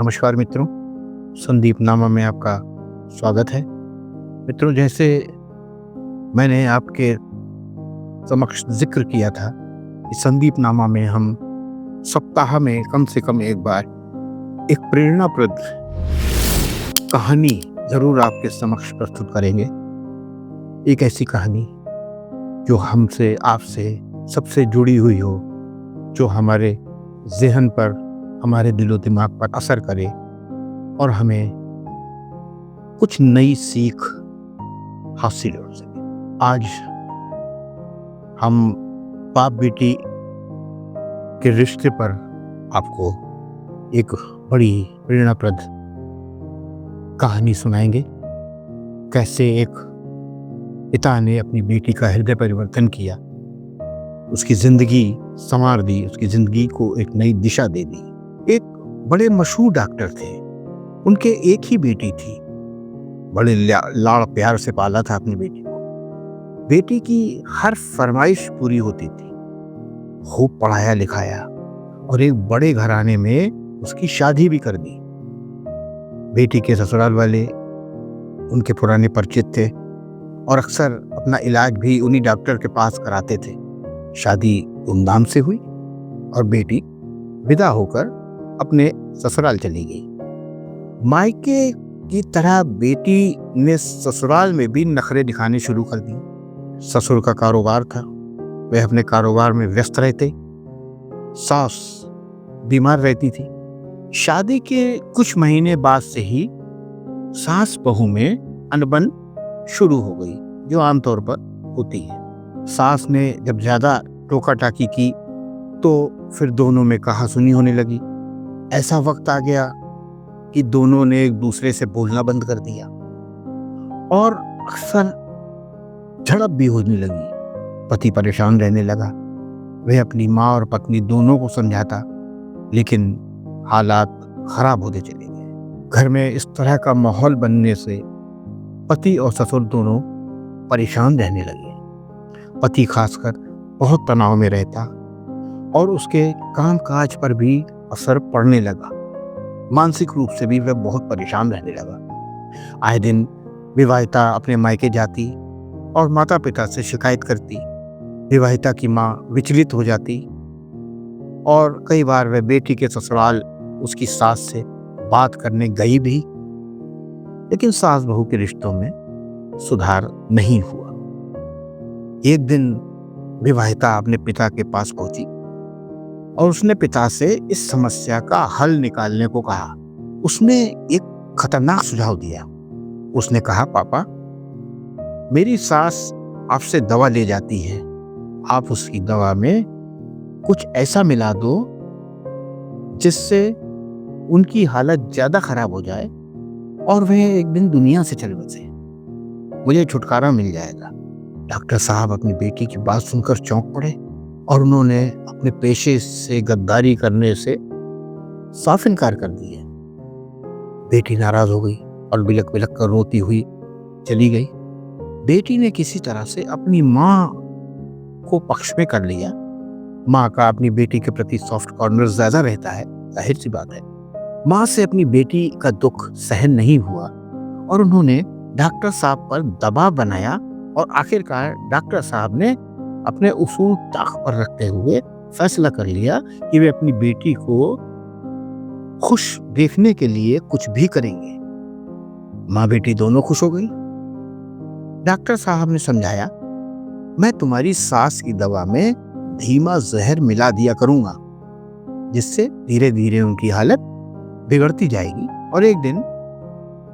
नमस्कार मित्रों, संदीप नामा में आपका स्वागत है। मित्रों, जैसे मैंने आपके समक्ष जिक्र किया था कि संदीप नामा में हम सप्ताह में कम से कम एक बार एक प्रेरणाप्रद कहानी जरूर आपके समक्ष प्रस्तुत करेंगे। एक ऐसी कहानी जो हमसे, आपसे, सबसे जुड़ी हुई हो, जो हमारे ज़हन पर, हमारे दिलो दिमाग पर असर करे और हमें कुछ नई सीख हासिल हो सके। आज हम बाप बेटी के रिश्ते पर आपको एक बड़ी प्रेरणाप्रद कहानी सुनाएंगे। कैसे एक पिता ने अपनी बेटी का हृदय परिवर्तन किया, उसकी जिंदगी संवार दी, उसकी जिंदगी को एक नई दिशा दे दी। एक बड़े मशहूर डॉक्टर थे, उनके एक ही बेटी थी। बड़े लाड़ प्यार से पाला था अपनी बेटी को। बेटी की हर फरमाइश पूरी होती थी, खूब पढ़ाया लिखाया और एक बड़े घराने में उसकी शादी भी कर दी। बेटी के ससुराल वाले उनके पुराने परिचित थे और अक्सर अपना इलाज भी उन्हीं डॉक्टर के पास कराते थे। शादी धूमधाम से हुई और बेटी विदा होकर अपने ससुराल चली गई। मायके की तरह बेटी ने ससुराल में भी नखरे दिखाने शुरू कर दिए। ससुर का कारोबार था, वे अपने कारोबार में व्यस्त रहते। सास बीमार रहती थी। शादी के कुछ महीने बाद से ही सास बहू में अनबन शुरू हो गई, जो आमतौर पर होती है। सास ने जब ज्यादा टोका टाकी की तो फिर दोनों में कहासुनी होने लगी। ऐसा वक्त आ गया कि दोनों ने एक दूसरे से बोलना बंद कर दिया और अक्सर झड़प भी होने लगी। पति परेशान रहने लगा। वह अपनी माँ और पत्नी दोनों को समझाता, लेकिन हालात खराब होते चले गए। घर में इस तरह का माहौल बनने से पति और ससुर दोनों परेशान रहने लगे। पति खासकर बहुत तनाव में रहता और उसके कामकाज पर भी असर पड़ने लगा। मानसिक रूप से भी वह बहुत परेशान रहने लगा। आए दिन विवाहिता अपने मायके जाती और माता पिता से शिकायत करती। विवाहिता की माँ विचलित हो जाती और कई बार वह बेटी के ससुराल उसकी सास से बात करने गई भी, लेकिन सास बहू के रिश्तों में सुधार नहीं हुआ। एक दिन विवाहिता अपने पिता के पास पहुंची और उसने पिता से इस समस्या का हल निकालने को कहा। उसने एक खतरनाक सुझाव दिया। उसने कहा, पापा, मेरी सास आपसे दवा ले जाती है, आप उसकी दवा में कुछ ऐसा मिला दो जिससे उनकी हालत ज्यादा खराब हो जाए और वह एक दिन दुनिया से चल बसे। मुझे छुटकारा मिल जाएगा। डॉक्टर साहब अपनी बेटी की बात सुनकर चौंक पड़े और उन्होंने अपने पेशे से गद्दारी करने से साफ इनकार कर दिया। बेटी नाराज हो गई और बिलक बिलक कर रोती हुई चली गई। बेटी ने किसी तरह से अपनी माँ को पक्ष में कर लिया। माँ का अपनी बेटी के प्रति सॉफ्ट कॉर्नर ज्यादा रहता है, जाहिर सी बात है। माँ से अपनी बेटी का दुख सहन नहीं हुआ और उन्होंने डॉक्टर साहब पर दबाव बनाया और आखिरकार डॉक्टर साहब ने अपने उसूल ताक पर रखते हुए फैसला कर लिया कि वे अपनी बेटी को खुश देखने के लिए कुछ भी करेंगे। माँ बेटी दोनों खुश हो गई। डॉक्टर साहब ने समझाया, मैं तुम्हारी सास की दवा में धीमा जहर मिला दिया करूंगा, जिससे धीरे धीरे उनकी हालत बिगड़ती जाएगी और एक दिन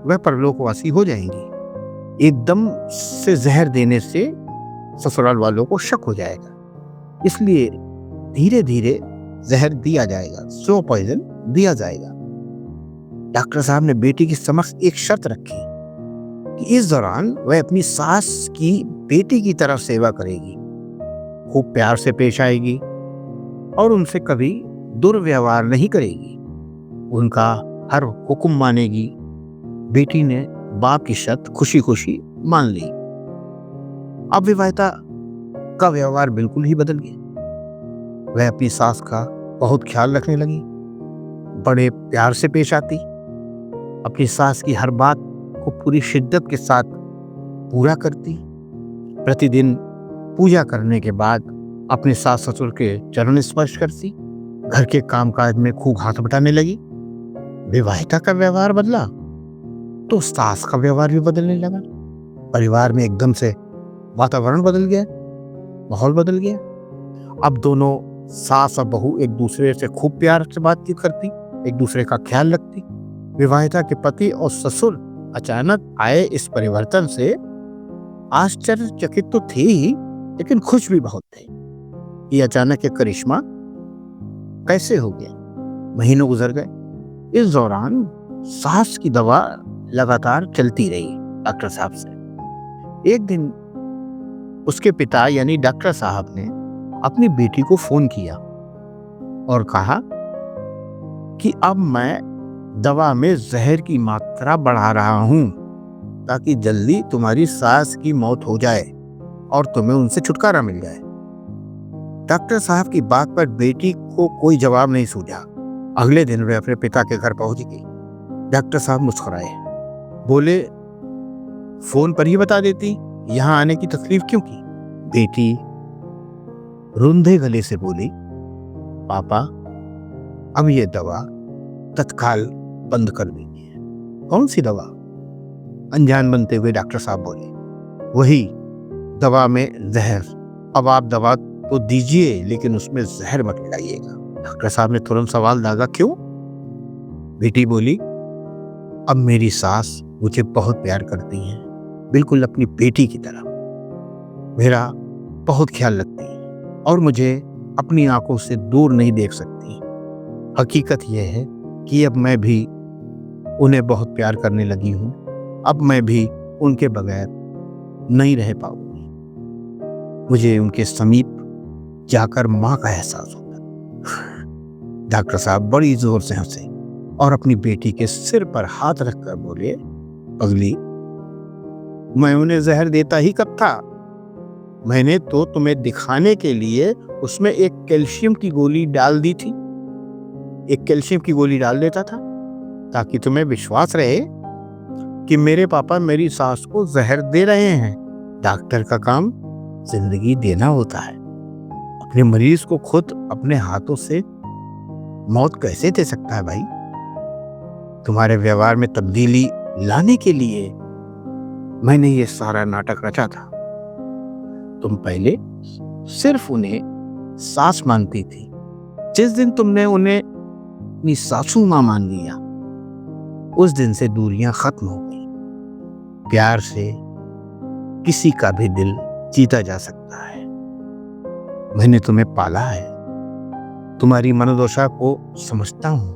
वह परलोकवासी हो जाएंगी। एकदम से जहर देने से ससुराल वालों को शक हो जाएगा, इसलिए धीरे धीरे जहर दिया जाएगा, स्लो पॉइजन दिया जाएगा। डॉक्टर साहब ने बेटी की समक्ष एक शर्त रखी कि इस दौरान वह अपनी सास की बेटी की तरह सेवा करेगी, खूब प्यार से पेश आएगी और उनसे कभी दुर्व्यवहार नहीं करेगी, उनका हर हुक्म मानेगी। बेटी ने बाप की शर्त खुशी खुशी मान ली। अब विवाहिता का व्यवहार बिल्कुल ही बदल गया। वह अपनी सास का बहुत ख्याल रखने लगी। बड़े प्यार से पेश आती, अपनी सास की हर बात को पूरी शिद्दत के साथ पूरा करती। प्रतिदिन पूजा करने के बाद अपने सास ससुर के चरण स्पर्श करती। घर के कामकाज में खूब हाथ बटाने लगी। विवाहिता का व्यवहार बदला तो सास का व्यवहार भी बदलने लगा। परिवार में एकदम से वातावरण बदल गया, माहौल बदल गया। अब दोनों सास और बहू एक दूसरे से खूब प्यार से बातचीत करती, एक दूसरे का ख्याल रखती। विवाहिता के पति और ससुर अचानक आए इस परिवर्तन से आश्चर्यचकित तो थे ही, लेकिन खुश भी बहुत थे। ये अचानक एक करिश्मा कैसे हो गया। महीनों गुजर गए। इस दौरान सास की दवा लगातार चलती रही डॉक्टर साहब से। एक दिन उसके पिता यानी डॉक्टर साहब ने अपनी बेटी को फोन किया और कहा कि अब मैं दवा में जहर की मात्रा बढ़ा रहा हूं ताकि जल्दी तुम्हारी सास की मौत हो जाए और तुम्हें उनसे छुटकारा मिल जाए। डॉक्टर साहब की बात पर बेटी को कोई जवाब नहीं सूझा। अगले दिन वे अपने पिता के घर पहुंच गई। डॉक्टर साहब मुस्कुराए, बोले, फोन पर ही बता देती, यहां आने की तकलीफ क्यों की। बेटी रुंधे गले से बोली, पापा अब ये दवा तत्काल बंद कर देनी है। कौन सी दवा? अनजान बनते हुए डॉक्टर साहब बोले, वही दवा में जहर। अब आप दवा तो दीजिए लेकिन उसमें जहर मत मिलाइएगा। डॉक्टर साहब ने तुरंत सवाल दागा, क्यों? बेटी बोली, अब मेरी सास मुझे बहुत प्यार करती हैं, बिल्कुल अपनी बेटी की तरह। मेरा बहुत ख्याल रखती हैं और मुझे अपनी आंखों से दूर नहीं देख सकती। हकीकत यह है कि अब मैं भी उन्हें बहुत प्यार करने लगी हूं। अब मैं भी उनके बगैर नहीं रह पाऊंगी। मुझे उनके समीप जाकर मां का एहसास होता। डॉक्टर साहब बड़ी जोर से हंसे और अपनी बेटी के सिर पर हाथ रखकर बोले, पगली, मैं उन्हें जहर देता ही कब था। मैंने तो तुम्हें दिखाने के लिए उसमें एक कैल्शियम की गोली डाल दी थी। एक कैल्शियम की गोली डाल देता था ताकि तुम्हें विश्वास रहे कि मेरे पापा मेरी सास को जहर दे रहे हैं। डॉक्टर का काम जिंदगी देना होता है। अपने मरीज को खुद अपने हाथों से मौत कैसे दे सकता है भाई। तुम्हारे व्यवहार में तब्दीली लाने के लिए मैंने ये सारा नाटक रचा था। तुम पहले सिर्फ उन्हें सास मानती थी। जिस दिन तुमने उन्हें अपनी सासू मां मान लिया, उस दिन से दूरियां खत्म हो गई। प्यार से किसी का भी दिल जीता जा सकता है। मैंने तुम्हें पाला है, तुम्हारी मनोदशा को समझता हूं।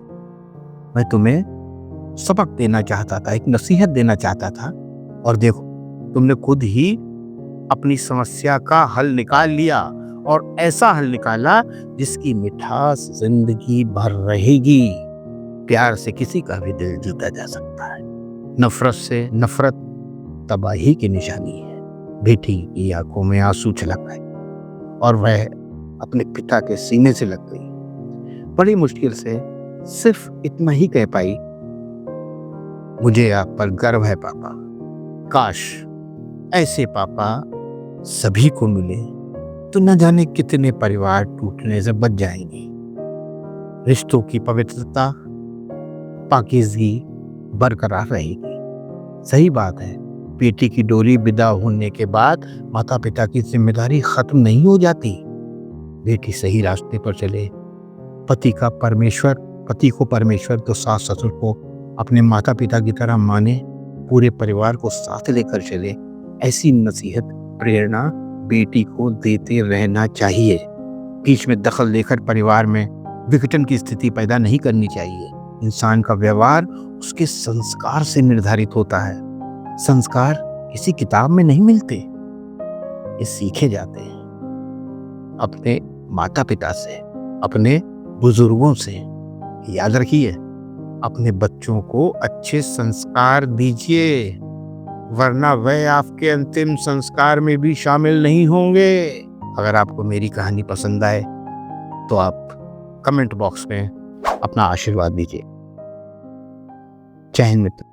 मैं तुम्हें सबक देना चाहता था, एक नसीहत देना चाहता था, और देखो तुमने खुद ही अपनी समस्या का हल निकाल लिया, और ऐसा हल निकाला जिसकी मिठास जिंदगी भर रहेगी। प्यार से किसी का भी दिल जीता जा सकता है। नफरत से नफरत तबाही की निशानी है। बेटी की आंखों में आंसू छलक गए और वह अपने पिता के सीने से लग गई। बड़ी मुश्किल से सिर्फ इतना ही कह पाई, मुझे आप पर गर्व है पापा। काश ऐसे पापा सभी को मिले तो न जाने कितने परिवार टूटने से बच जाएंगे। रिश्तों की पवित्रता, पाकीज़गी बरकरार रहेगी। सही बात है, बेटी की डोली विदा होने के बाद माता पिता की जिम्मेदारी खत्म नहीं हो जाती। बेटी सही रास्ते पर चले, पति को परमेश्वर तो सास ससुर को अपने माता पिता की तरह माने, पूरे परिवार को साथ लेकर चले। ऐसी नसीहत, प्रेरणा बेटी को देते रहना चाहिए। बीच में दखल देकर परिवार में विघटन की स्थिति पैदा नहीं करनी चाहिए। इंसान का व्यवहार उसके संस्कार से निर्धारित होता है। संस्कार किसी किताब में नहीं मिलते, ये सीखे जाते हैं अपने माता पिता से, अपने बुजुर्गों से। याद रखिए, अपने बच्चों को अच्छे संस्कार दीजिए, वरना वह आपके अंतिम संस्कार में भी शामिल नहीं होंगे। अगर आपको मेरी कहानी पसंद आए तो आप कमेंट बॉक्स में अपना आशीर्वाद दीजिए। जय हिंद मित्र।